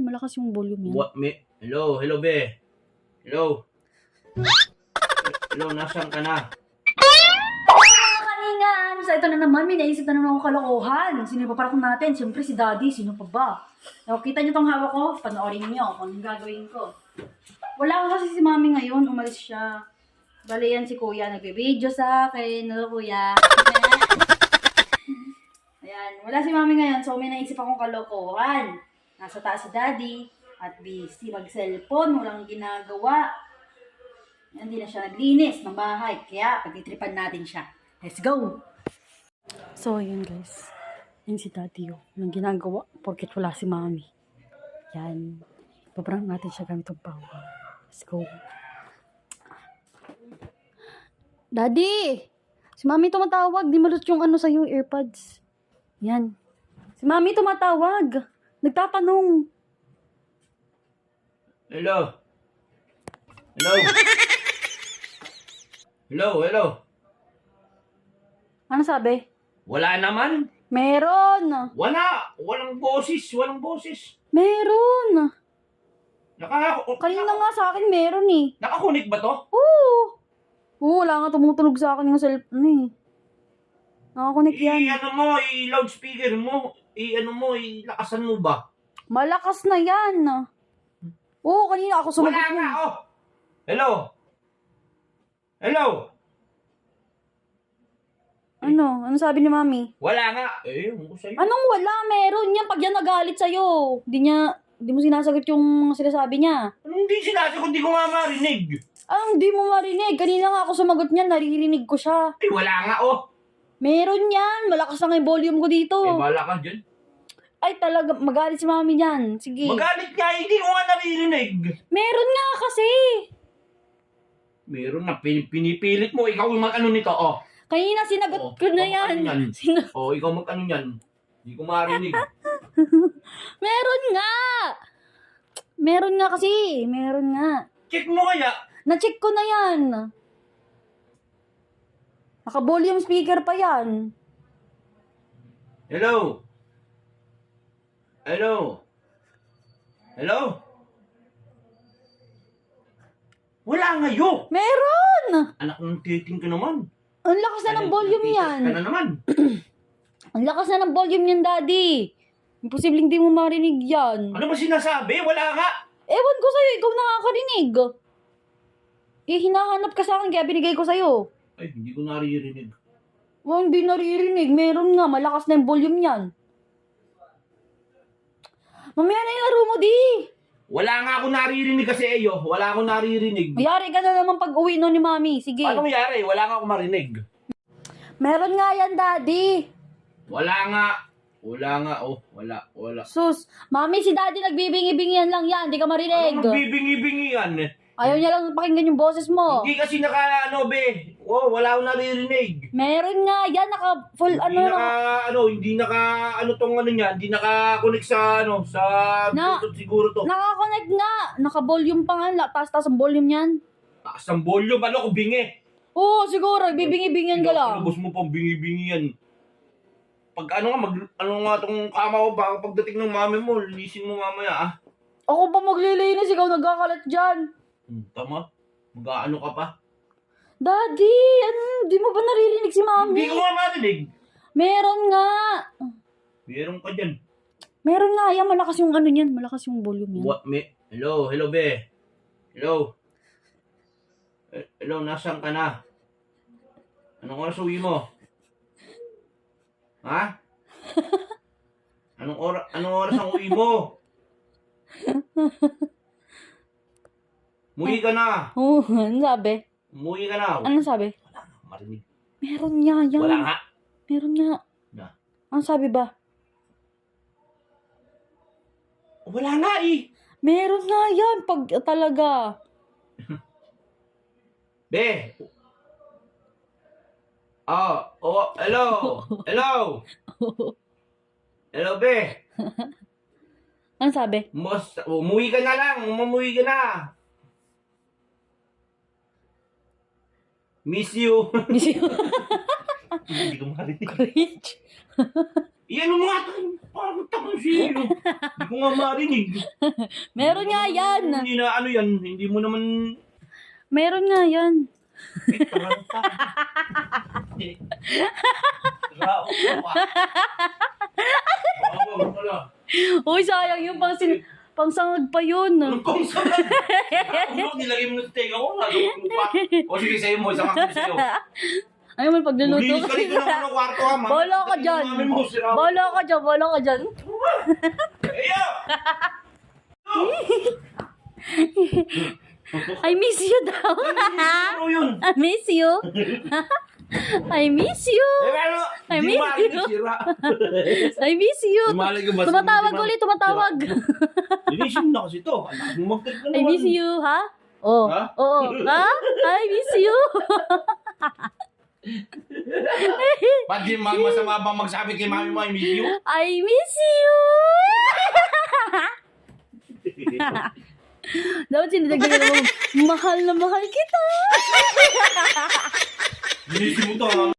malakas yung volume yan. What me? Hello, hello be. Hello. Hello, nasaan ka na? Mga kaningan! So ito na naman, may naisip na naman akong kalokohan. Sino pa parakong natin? Siyempre si Daddy. Sino pa ba? So, kita niyo tong hawak ko? Panoorin niyo kung anong gagawin ko. Wala kasi si Mami ngayon. Umalis siya. Bale yan si Kuya. Nagbe-video sa akin. Hello, Kuya. Ayan. Wala si Mami ngayon. So, may naisip akong kalokohan. Nasa taas si Daddy. At busy mag-cellphone. Walang ginagawa. Hindi na siya naglinis ng bahay. Kaya, pagtitripan natin siya. Let's go! So, yun guys. Yan si Daddy oh. Nang ginagawa. Porket wala si Mami. Yan. Ipabrang natin siya gamit ng power. Let's go. Daddy! Si Mami tumatawag. Di malot yung ano sa'yo, AirPods. Yan. Si Mami tumatawag. Nagtatanong. Hello. Hello. Hello, hello. Ano sabi? Wala naman. Meron! Wala. Walang boses, walang boses. Meron! Kanina Naka, nga sa akin meron eh. nakakunik ba to? Oo! Oo, wala nga tumutunog sa akin yung cellphone eh. Nakakunik yan. I-ano mo, i-loudspeaker mo. I-ano mo, i-lakasan mo ba? Malakas na yan. Oo, kanina ako sumagot Wala nga, nun. oh. Hello. Hello. Ano? Ano sabi ni Mami? Wala nga. Eh, yung ko sa'yo. Anong wala? Meron yan pag yan nagalit sa'yo. Di mo sinasagot yung sinasabi niya. Anong di sinasagot? Di ko nga marinig. Anong di mo marinig? Kanina nga ako sumagot niyan, naririnig ko siya. Eh, wala nga, oh. Meron yan. Malakas na nga yung volume ko dito. Eh, bala ka dyan. Ay talaga, magalit si Mami niyan. Sige. Magalit nga, hindi ko nga naririnig. Meron nga kasi. Meron na, pinipilit mo. Ikaw yung mag-ano nito, oh. Kanina sinagot Oh, ko na ikaw yan. mag-ano yan. Oh, ikaw mag-ano yan. Hindi ko marinig. Meron nga. Meron nga kasi. Meron nga. Check mo kaya. Na-check ko na yan. Naka-volume speaker pa yan. Hello. Hello. Hello. Wala ngayon. Meron! Anak ng titing ka naman. Ang lakas na ng volume yan. Ka na naman. Ang lakas na ng volume yan, Daddy. Imposibleng di mo marinig yan. Ano ba sinasabi? Wala nga. Ewan ko sa'yo, ikaw nakakarinig. Eh, hinahanap ka sa akin, kaya binigay ko sa'yo. Ay, hindi ko naririnig. Oh, hindi naririnig. Meron nga, malakas na yung volume yan. Mamaya na yung laro mo, di. Wala nga ako naririnig kasi iyo. Wala akong naririnig. Mayari ka na naman pag uwi no ni Mami. Sige. Ano nangyari? Wala nga akong marinig. Meron nga yan, Daddy. Wala nga. Wala nga. Oh, wala. Sus, Mami, si Daddy nagbibingi-bingihan lang yan. Di ka marinig. Ano magbibingi-bingi yan? Ayaw niya lang pakinggan yung boses mo. Hindi kasi naka-ano be. Oh, wala akong naririnig. Meron nga yan, naka-full Hindi tong ano niya, hindi naka-connect sa sa Bluetooth siguro to. Naka-connect nga. Naka-volume pa nga. Taas-taas ang volume yan. Taas ang volume, ko bingi. Oo, siguro. Bibingi-bingihan ka lang. Lubos mo pang bingi-bingi yan. Pag tong kama ko, baka pagdating ng mami mo, linisin mo mamaya ah. Ako pa maglilinis, ikaw nagkakalat dyan. Tama? Mag-aano ka pa? Daddy, di mo ba naririnig si Mami? Hindi ko nga marinig. Meron nga. Meron ka dyan. Meron nga, yan. Malakas yung ano niyan. Malakas yung volume yan. What me? Hello, hello be. Hello. Hello, nasaan ka na? Anong oras uwi mo? Ha? Anong oras ang uwi mo? Umuwi ka na. Oo, ano sabi? Umuwi ka na. Ano sabi? Wala nga marinig. Meron nga yan. Wala nga. Meron nga. Na. Ano sabi ba? Wala nga eh. Meron nga yan. Pag talaga. Be. Hello. Hello. Hello, be. Ano sabi? Umuwi ka na lang. Umuwi ka na. Miss you. Miss you. Hindi ko marinig. Cringe. Iyan mo nga ito. Parang takang silo. Hindi ko nga marinig. Meron nga yan. Hindi na ano yan. Hindi mo naman... Meron nga yan. Eh, parang Rao ka pa. Bawal pala. Uy, sayang yung pangsangag pa yun. Anong kong sarap? Ako nilagay mo ng tega ko. Nalukot mo pa. O sige, sa'yo mo. Isang ako sa'yo. Ayaw mo pagluluto. Maglinis ka rito ng ano, kwarto ha. Mami. Bolo ka dyan. Mami mo, si Rao. Bolo ka dyan, bolo ka dyan. Eya! I miss you daw. Ano yun? I miss you. I miss you. Eh, ano? I Hindi miss marinig, you. sira. I miss you. Malay ko, mas- Tumatawag ulit, tumatawag. Linisin na kasi ito. Anak mo magkat na I miss you, ha? Oh. Ha? Oo. Ha? I miss you. Ba't di masama bang magsabi kay mami mo, I miss you? I miss you. Dapat sinidagdagan mo, mahal na mahal kita. Linisin mo to ha.